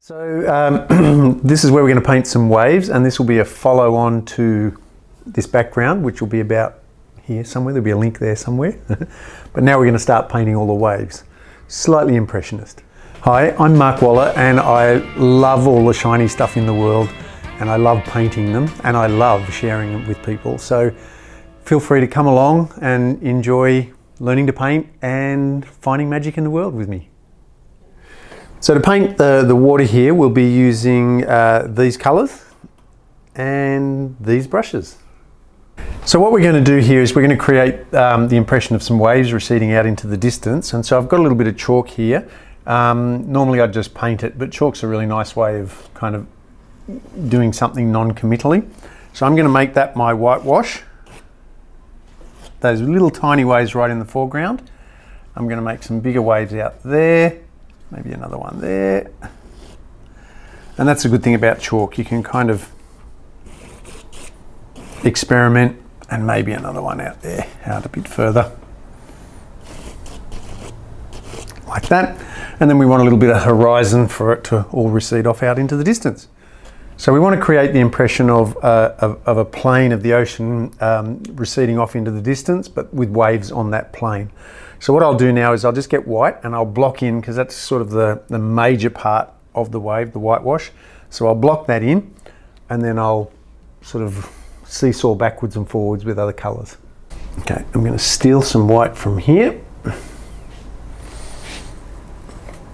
So this is where we're going to paint some waves, and this will be a follow on to this background, which will be about here somewhere. There'll be a link there somewhere. But now we're going to start painting all the waves. Slightly impressionist. Hi, I'm Mark Waller, and I love all the shiny stuff in the world, and I love painting them, and I love sharing them with people. So feel free to come along and enjoy learning to paint and finding magic in the world with me. So to paint the water here, we'll be using these colours and these brushes. So what we're going to do here is we're going to create the impression of some waves receding out into the distance. And so I've got a little bit of chalk here. Normally I'd just paint it, but chalk's a really nice way of kind of doing something non-committally. So I'm going to make that my whitewash. Those little tiny waves right in the foreground. I'm going to make some bigger waves out there. Maybe another one there. And that's a good thing about chalk. You can kind of experiment, and maybe another one out there, out a bit further. Like that. And then we want a little bit of horizon for it to all recede off out into the distance. So we want to create the impression of a plane of the ocean receding off into the distance, but with waves on that plane. So what I'll do now is I'll just get white and I'll block in, because that's sort of the major part of the wave, the whitewash. So I'll block that in, and then I'll sort of seesaw backwards and forwards with other colours. Okay, I'm going to steal some white from here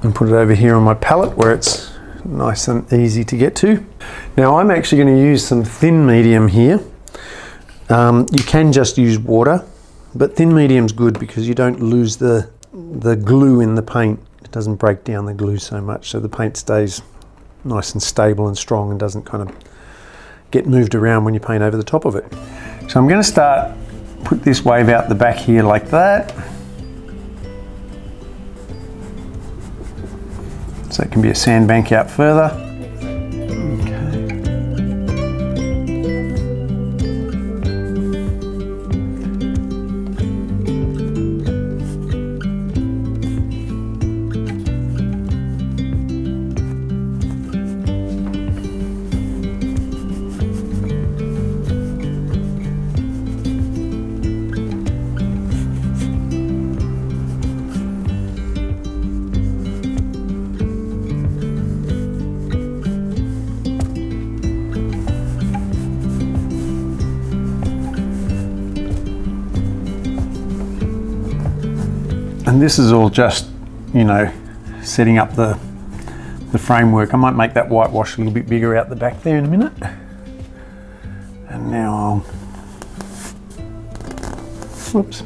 and put it over here on my palette where it's nice and easy to get to. Now I'm actually going to use some thin medium here. You can just use water, but thin medium's good because you don't lose the glue in the paint. It doesn't break down the glue so much, so the paint stays nice and stable and strong and doesn't kind of get moved around when you paint over the top of it. So I'm going to put this wave out the back here like that. So it can be a sandbank out further. And this is all just, you know, setting up the framework. I might make that whitewash a little bit bigger out the back there in a minute. And now I'll, whoops.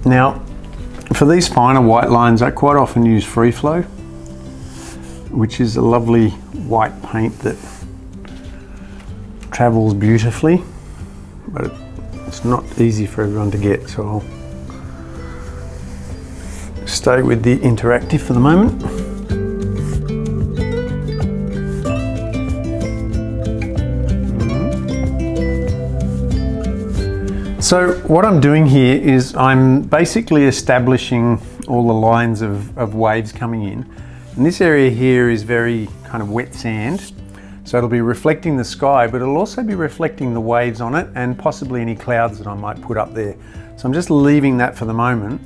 Now, for these finer white lines, I quite often use Free Flow, which is a lovely white paint that travels beautifully, but it's not easy for everyone to get, so I'll stay with the Interactive for the moment. So what I'm doing here is I'm basically establishing all the lines of waves coming in, and this area here is very kind of wet sand. So it'll be reflecting the sky, but it'll also be reflecting the waves on it and possibly any clouds that I might put up there. So I'm just leaving that for the moment.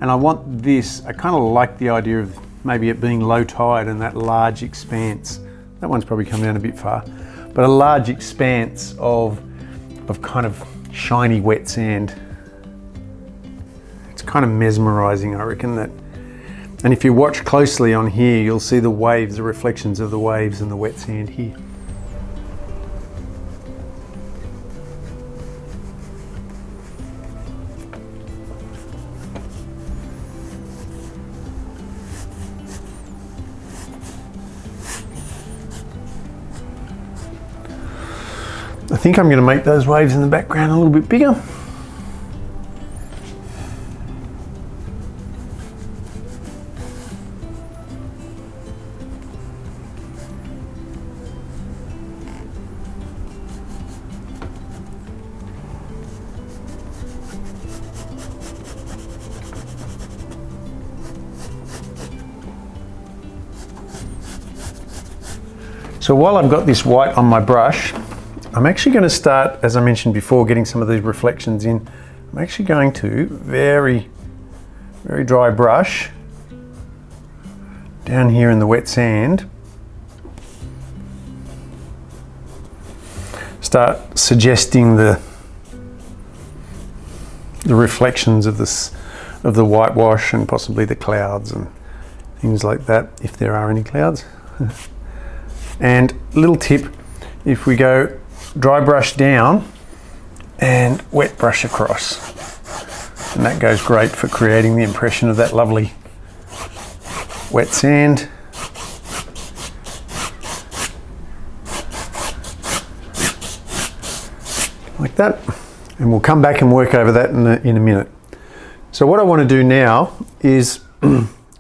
And I want this, I kind of like the idea of maybe it being low tide and that large expanse. That one's probably come down a bit far, but a large expanse of kind of shiny wet sand. It's kind of mesmerizing, I reckon that. And if you watch closely on here, you'll see the waves, the reflections of the waves and the wet sand here. I think I'm going to make those waves in the background a little bit bigger. So while I've got this white on my brush, I'm actually going to start, as I mentioned before, getting some of these reflections in. I'm actually going to very dry brush down here in the wet sand, start suggesting the reflections of the whitewash and possibly the clouds and things like that, if there are any clouds. And little tip, if we go dry brush down and wet brush across, and that goes great for creating the impression of that lovely wet sand. Like that. And we'll come back and work over that in a minute. So what I want to do now is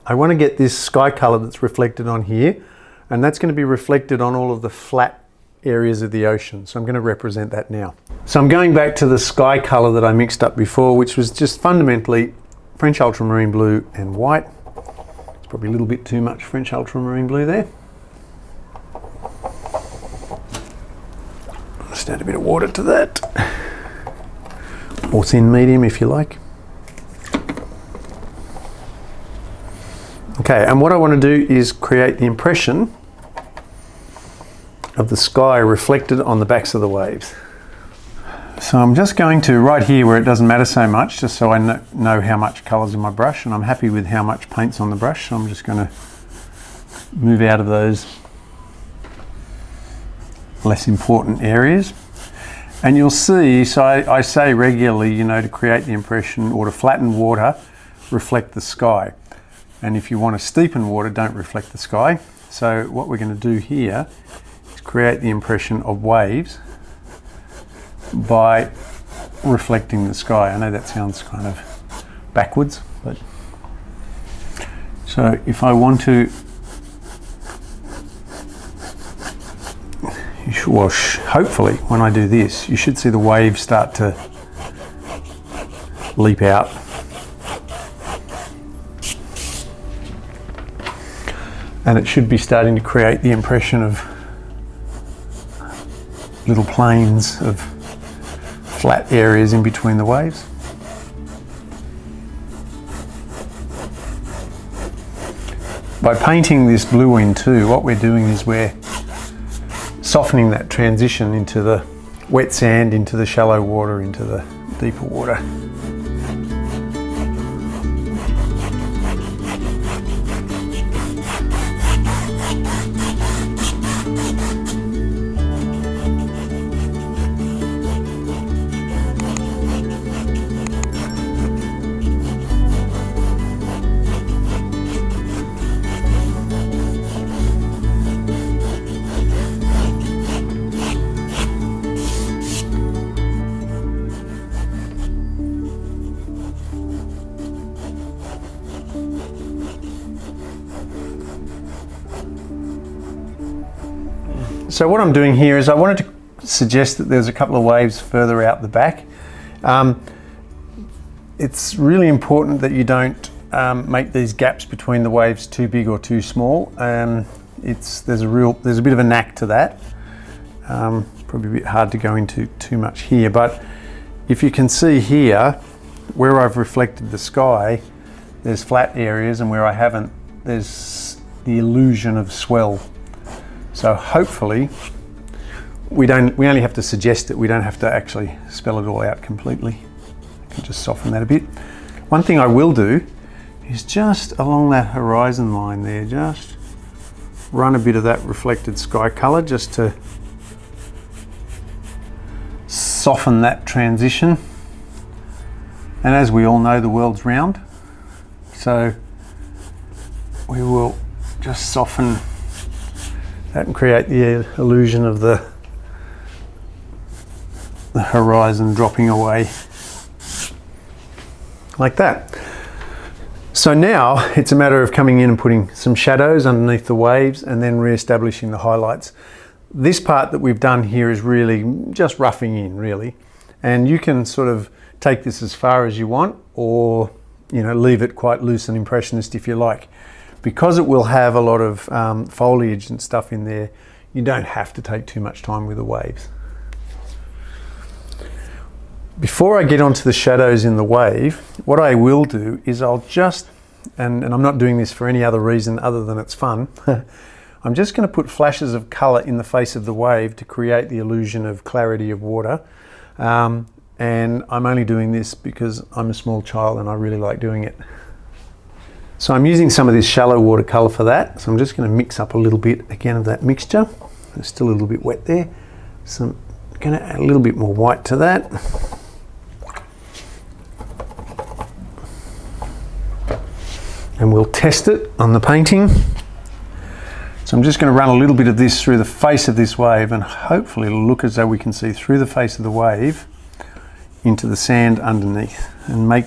I want to get this sky color that's reflected on here, and that's going to be reflected on all of the flat areas of the ocean. So I'm going to represent that now. So I'm going back to the sky color that I mixed up before, which was just fundamentally French ultramarine blue and white. It's probably a little bit too much French ultramarine blue there. Just add a bit of water to that. Or thin medium if you like. Okay, and what I want to do is create the impression of the sky reflected on the backs of the waves. So I'm just going to, right here where it doesn't matter so much, just so I know how much colour's in my brush, and I'm happy with how much paint's on the brush, so I'm just going to move out of those less important areas. And you'll see, so I say regularly, you know, to create the impression or to flatten water, reflect the sky. And if you want to steepen water, don't reflect the sky. So what we're going to do here is create the impression of waves by reflecting the sky. I know that sounds kind of backwards, but so if I want to, well, hopefully when I do this, you should see the waves start to leap out. And it should be starting to create the impression of little planes of flat areas in between the waves. By painting this blue in too, what we're doing is we're softening that transition into the wet sand, into the shallow water, into the deeper water. So what I'm doing here is I wanted to suggest that there's a couple of waves further out the back. It's really important that you don't make these gaps between the waves too big or too small. There's a bit of a knack to that. Probably a bit hard to go into too much here, but if you can see here, where I've reflected the sky, there's flat areas, and where I haven't, there's the illusion of swell. So hopefully we only have to suggest it, we don't have to actually spell it all out completely. I can just soften that a bit. One thing I will do is just along that horizon line there, just run a bit of that reflected sky colour just to soften that transition. And as we all know, the world's round, so we will just soften that and create the illusion of the horizon dropping away like that. So now it's a matter of coming in and putting some shadows underneath the waves and then re-establishing the highlights. This part that we've done here is really just roughing in, really, and you can sort of take this as far as you want, or leave it quite loose and impressionist if you like. Because it will have a lot of foliage and stuff in there, you don't have to take too much time with the waves. Before I get onto the shadows in the wave, what I will do is I'll just, and I'm not doing this for any other reason other than it's fun, I'm just going to put flashes of colour in the face of the wave to create the illusion of clarity of water. And I'm only doing this because I'm a small child and I really like doing it. So I'm using some of this shallow watercolour for that. So I'm just going to mix up a little bit again of that mixture. It's still a little bit wet there. So I'm going to add a little bit more white to that. And we'll test it on the painting. So I'm just going to run a little bit of this through the face of this wave, and hopefully it'll look as though we can see through the face of the wave into the sand underneath, and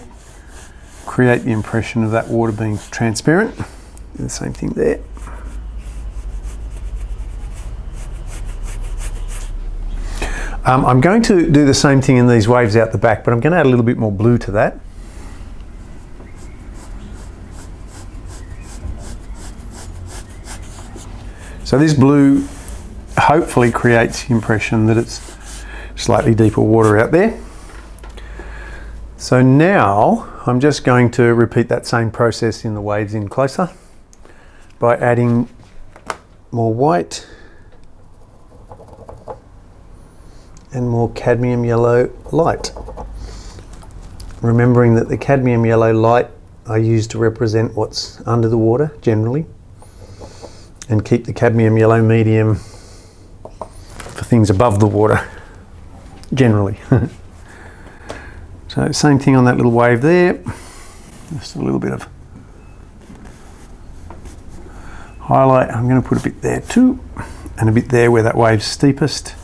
create the impression of that water being transparent. Do the same thing there. I'm going to do the same thing in these waves out the back, but I'm going to add a little bit more blue to that. So this blue hopefully creates the impression that it's slightly deeper water out there. So now I'm just going to repeat that same process in the waves in closer by adding more white and more cadmium yellow light. Remembering that the cadmium yellow light I use to represent what's under the water generally, and keep the cadmium yellow medium for things above the water generally. So same thing on that little wave there, just a little bit of highlight. I'm going to put a bit there too, and a bit there where that wave's steepest.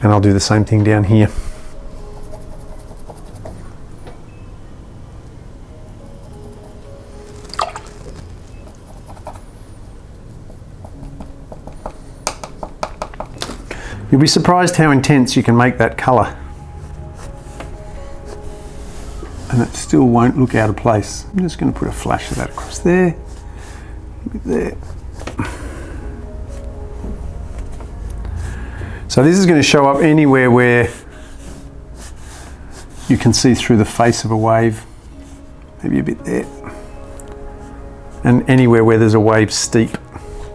And I'll do the same thing down here. You'll be surprised how intense you can make that colour, and it still won't look out of place. I'm just going to put a flash of that across there, a bit there. So this is going to show up anywhere where you can see through the face of a wave, maybe a bit there, and anywhere where there's a wave steep.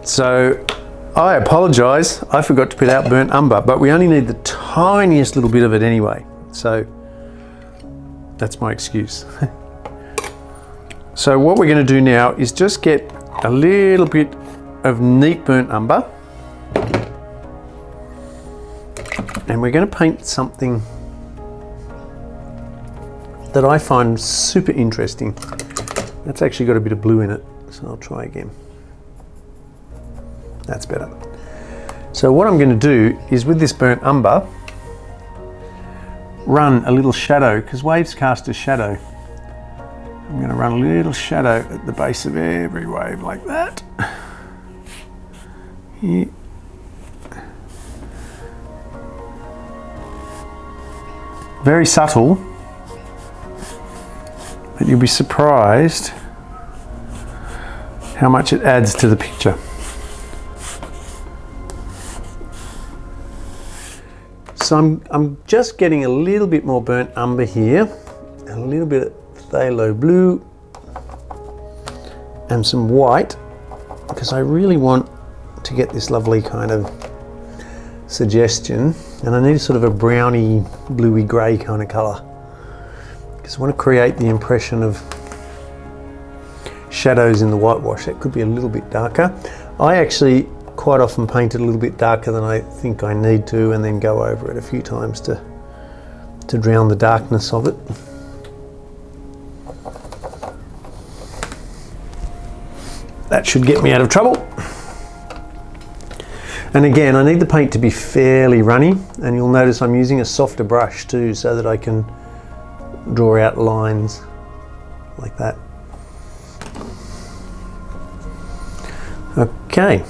So I apologise, I forgot to put out burnt umber, but we only need the tiniest little bit of it anyway, so that's my excuse. So what we're going to do now is just get a little bit of neat burnt umber, and we're going to paint something that I find super interesting. That's actually got a bit of blue in it, so I'll try again. That's better. So what I'm going to do is, with this burnt umber, run a little shadow, because waves cast a shadow. I'm going to run a little shadow at the base of every wave like that. Here. Very subtle, but you'll be surprised how much it adds to the picture. So I'm just getting a little bit more burnt umber here, a little bit of Pthalo Blue and some white, because I really want to get this lovely kind of suggestion, and I need sort of a browny, bluey grey kind of colour, because I want to create the impression of shadows in the whitewash. That could be a little bit darker. I actually quite often paint it a little bit darker than I think I need to, and then go over it a few times to drown the darkness of it. That should get me out of trouble. And again, I need the paint to be fairly runny, and you'll notice I'm using a softer brush too, so that I can draw out lines like that. Okay.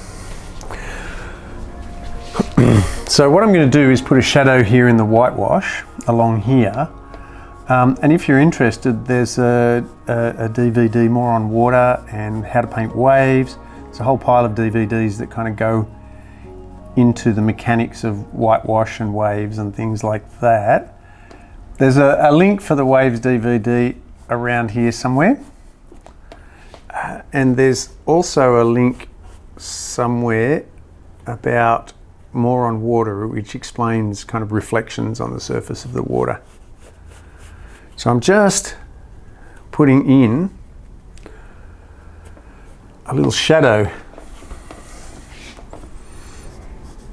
So what I'm going to do is put a shadow here in the whitewash along here, And if you're interested, there's a DVD more on water and how to paint waves. There's a whole pile of DVDs that kind of go into the mechanics of whitewash and waves and things like that. There's a link for the waves DVD around here somewhere. And there's also a link somewhere about more on water, which explains kind of reflections on the surface of the water. So I'm just putting in a little shadow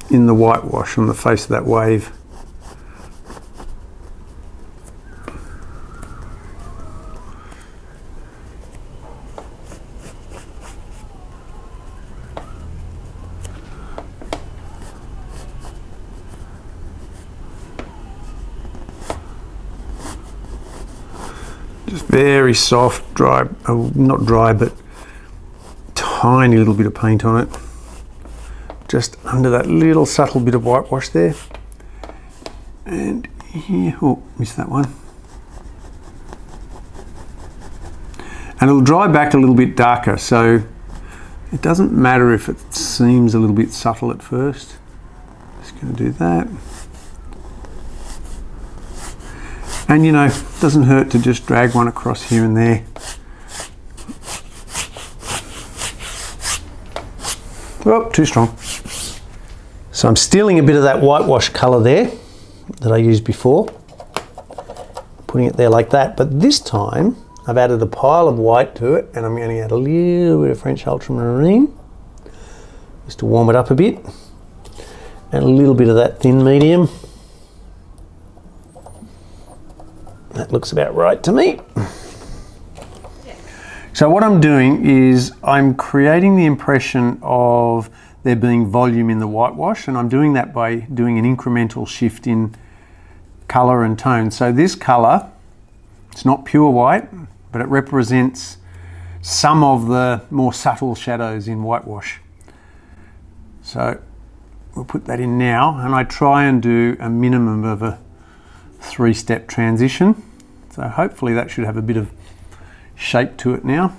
in the whitewash on the face of that wave. Just very soft, dry, not dry, but tiny little bit of paint on it. Just under that little subtle bit of whitewash there. And here, oh, missed that one. And it'll dry back a little bit darker, so it doesn't matter if it seems a little bit subtle at first. Just going to do that. And you know, it doesn't hurt to just drag one across here and there. Oh, too strong. So I'm stealing a bit of that whitewash colour there that I used before, putting it there like that. But this time I've added a pile of white to it, and I'm going to add a little bit of French Ultramarine just to warm it up a bit, and a little bit of that thin medium. That looks about right to me. So what I'm doing is I'm creating the impression of there being volume in the whitewash, and I'm doing that by doing an incremental shift in colour and tone. So this colour, it's not pure white, but it represents some of the more subtle shadows in whitewash. So we'll put that in now, and I try and do a minimum of a 3-step transition. So hopefully that should have a bit of shape to it now.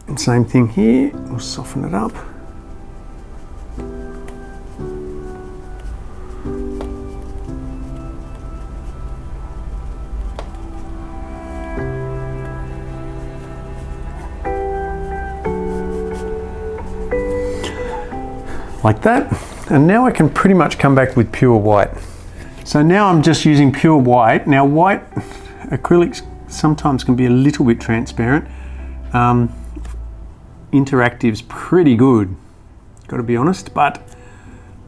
And same thing here, we'll soften it up. Like that. And now I can pretty much come back with pure white. So now I'm just using pure white. Now white acrylics sometimes can be a little bit transparent. Interactive's pretty good, got to be honest, but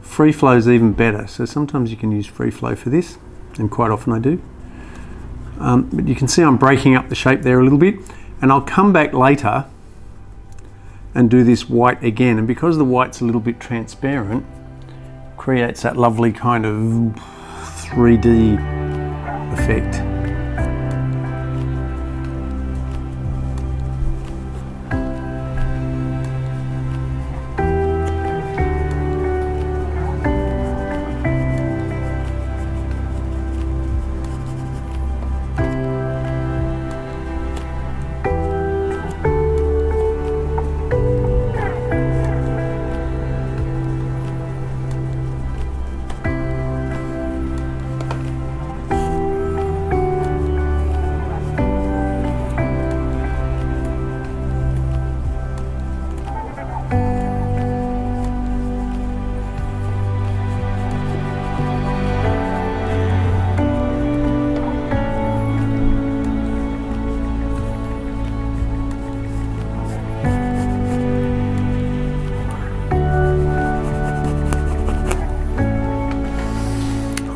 free flow is even better. So sometimes you can use free flow for this, and quite often I do. But you can see I'm breaking up the shape there a little bit, and I'll come back later and do this white again. And because the white's a little bit transparent, creates that lovely kind of 3D effect.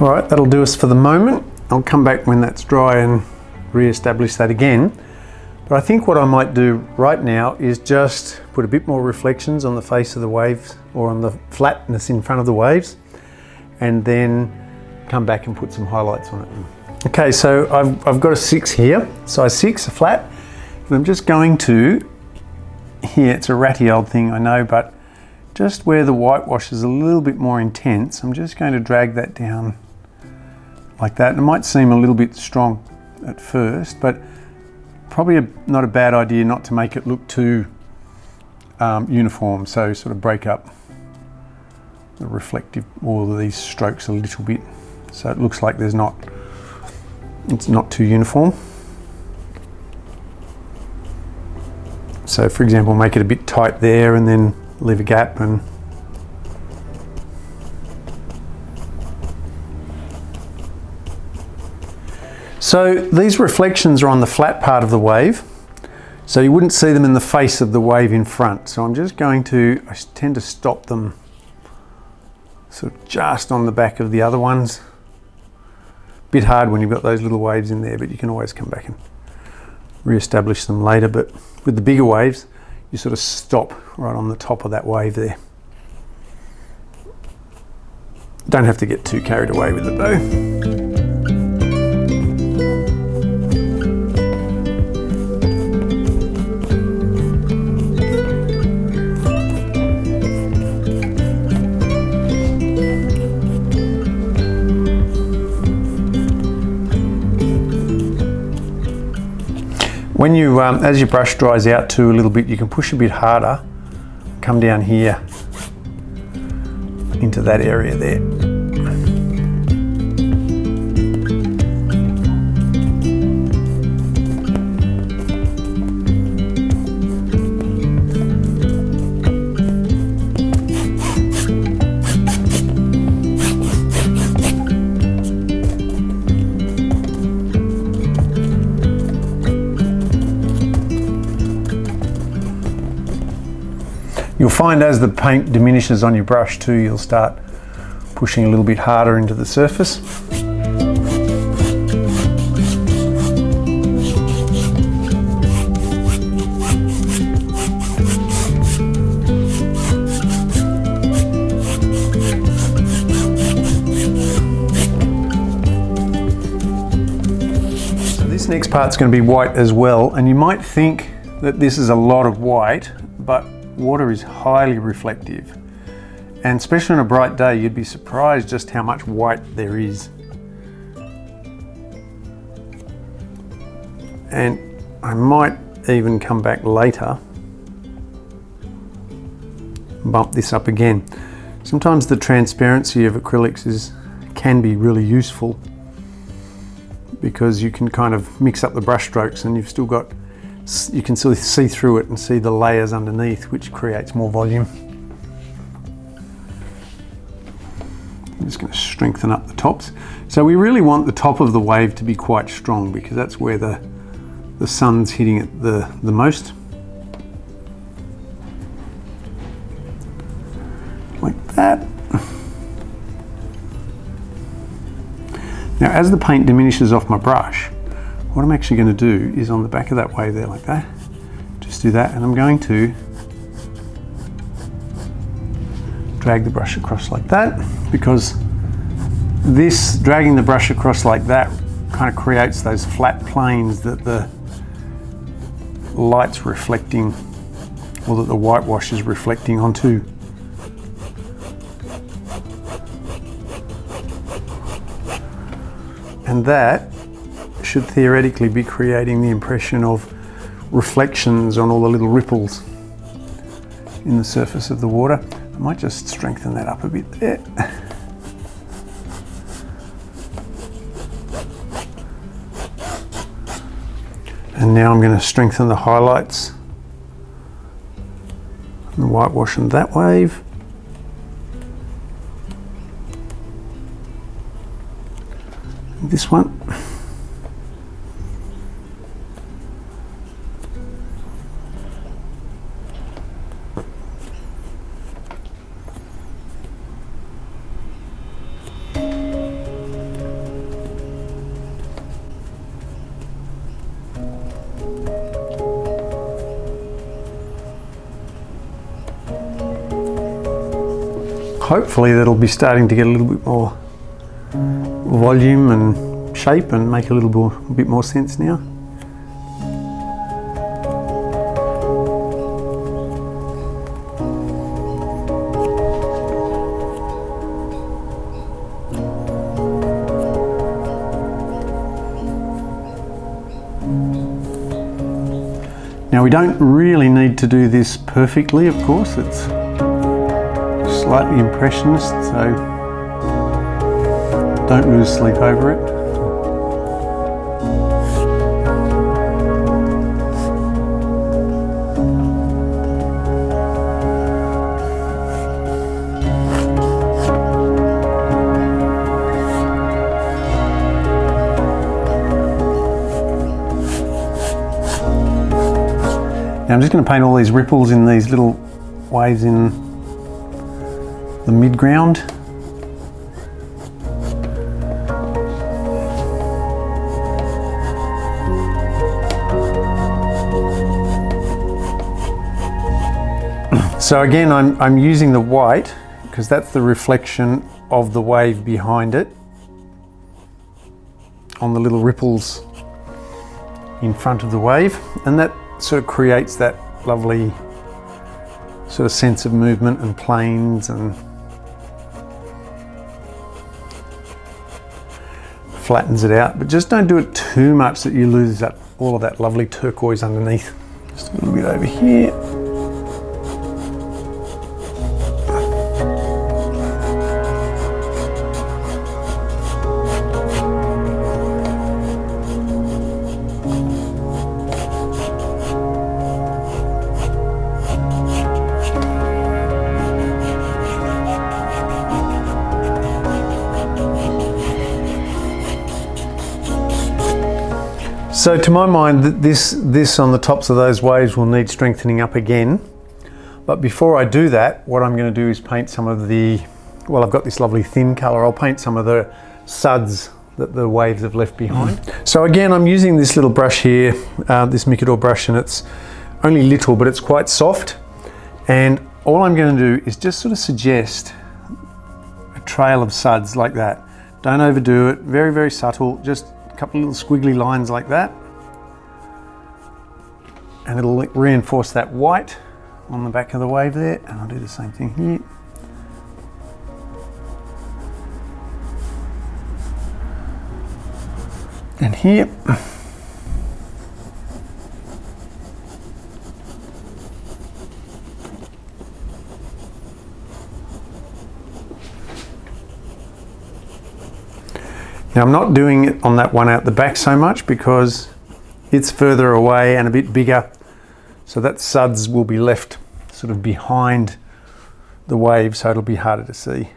All right, that'll do us for the moment. I'll come back when that's dry and re-establish that again. But I think what I might do right now is just put a bit more reflections on the face of the waves, or on the flatness in front of the waves, and then come back and put some highlights on it. Okay, so I've got a 6 here, size 6, a flat, and I'm just going to, here, it's a ratty old thing, I know, but just where the whitewash is a little bit more intense, I'm just going to drag that down like that. It might seem a little bit strong, at first, but probably not a bad idea not to make it look too uniform, so sort of break up the reflective, all of these strokes a little bit, so it looks like it's not too uniform. So for example, make it a bit tight there and then leave a gap, and so these reflections are on the flat part of the wave, so you wouldn't see them in the face of the wave in front. So I'm just going to, I tend to stop them sort of just on the back of the other ones. Bit hard when you've got those little waves in there, but you can always come back and re-establish them later. But with the bigger waves, you sort of stop right on the top of that wave there. Don't have to get too carried away with it though. When you, as your brush dries out too a little bit, you can push a bit harder, come down here into that area there. You'll find as the paint diminishes on your brush too, you'll start pushing a little bit harder into the surface. So this next part's going to be white as well, and you might think that this is a lot of white, but water is highly reflective, and especially on a bright day you'd be surprised just how much white there is. And I might even come back later, bump this up again. Sometimes the transparency of acrylics can be really useful, because you can kind of mix up the brush strokes and you've still got, you can still see through it and see the layers underneath, which creates more volume. I'm just going to strengthen up the tops. So we really want the top of the wave to be quite strong, because that's where the sun's hitting it the most. Like that. Now as the paint diminishes off my brush, what I'm actually going to do is on the back of that wave there, like that, just do that, and I'm going to drag the brush across like that, because this, dragging the brush across like that, kind of creates those flat planes that the light's reflecting, or that the whitewash is reflecting onto. And that should theoretically be creating the impression of reflections on all the little ripples in the surface of the water. I might just strengthen that up a bit there. And now I'm going to strengthen the highlights and the whitewash on that wave. And this one. Hopefully that'll be starting to get a little bit more volume and shape and make a bit more sense now. Now we don't really need to do this perfectly, of course, it's slightly impressionist, so don't lose sleep over it. Now I'm just going to paint all these ripples in these little waves in the mid-ground. So again, I'm using the white because that's the reflection of the wave behind it on the little ripples in front of the wave, and that sort of creates that lovely sort of sense of movement and planes, and flattens it out, but just don't do it too much that you lose that all of that lovely turquoise underneath. Just a little bit over here. So to my mind, this on the tops of those waves will need strengthening up again. But before I do that, what I'm going to do is paint some of the, well, I've got this lovely thin colour, I'll paint some of the suds that the waves have left behind. So again, I'm using this little brush here, this Micador brush, and it's only little, but it's quite soft. And all I'm going to do is just sort of suggest a trail of suds like that. Don't overdo it, very, very subtle, just a couple of little squiggly lines like that, and it'll reinforce that white on the back of the wave there, and I'll do the same thing here. And here. Now I'm not doing it on that one out the back so much because it's further away and a bit bigger, so that suds will be left sort of behind the wave, so it'll be harder to see.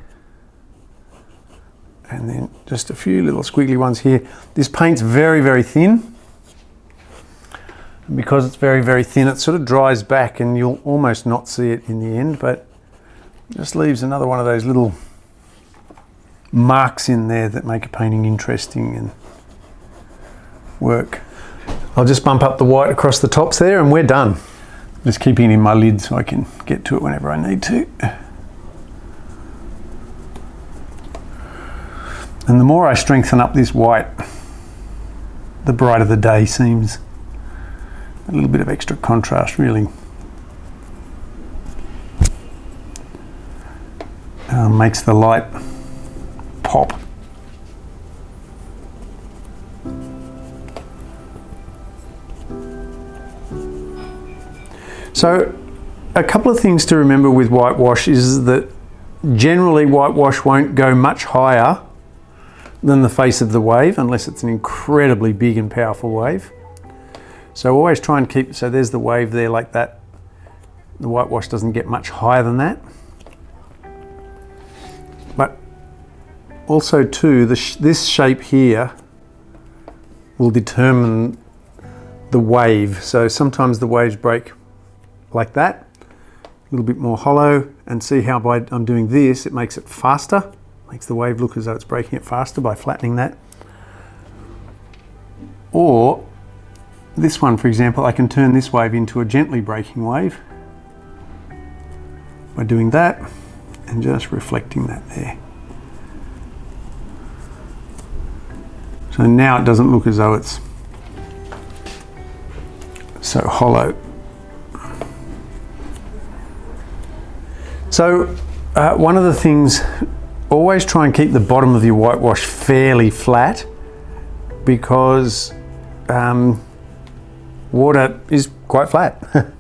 And then just a few little squiggly ones here. This paint's very, very thin. And because it's very, very thin, it sort of dries back and you'll almost not see it in the end, but it just leaves another one of those little marks in there that make a painting interesting and work. I'll just bump up the white across the tops there and we're done. Just keeping it in my lid so I can get to it whenever I need to. And the more I strengthen up this white, the brighter the day seems. A little bit of extra contrast really makes the light pop. So a couple of things to remember with whitewash is that generally whitewash won't go much higher than the face of the wave unless it's an incredibly big and powerful wave. So always try and keep, so there's the wave there like that. The whitewash doesn't get much higher than that. But also too, this shape here will determine the wave. So sometimes the waves break like that, a little bit more hollow, and see how by I'm doing this, it makes it faster, makes the wave look as though it's breaking it faster by flattening that. Or this one, for example, I can turn this wave into a gently breaking wave by doing that and just reflecting that there. So now it doesn't look as though it's so hollow. So one of the things, always try and keep the bottom of your whitewash fairly flat, because water is quite flat.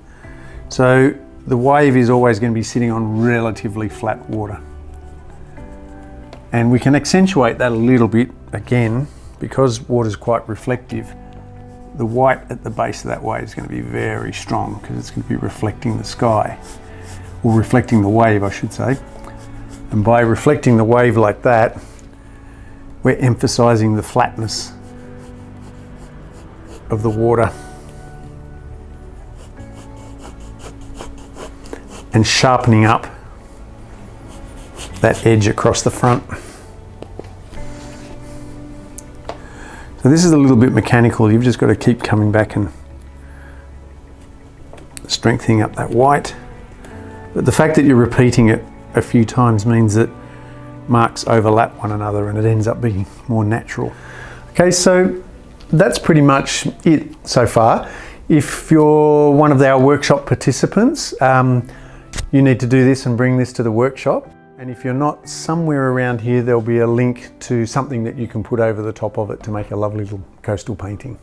So the wave is always going to be sitting on relatively flat water. And we can accentuate that a little bit again, because water is quite reflective. The white at the base of that wave is going to be very strong because it's going to be reflecting the sky, or reflecting the wave, I should say. And by reflecting the wave like that, we're emphasizing the flatness of the water and sharpening up that edge across the front. So this is a little bit mechanical. You've just got to keep coming back and strengthening up that white. But the fact that you're repeating it a few times means that marks overlap one another and it ends up being more natural. Okay, so that's pretty much it so far. If you're one of our workshop participants, you need to do this and bring this to the workshop. And if you're not, somewhere around here there'll be a link to something that you can put over the top of it to make a lovely little coastal painting.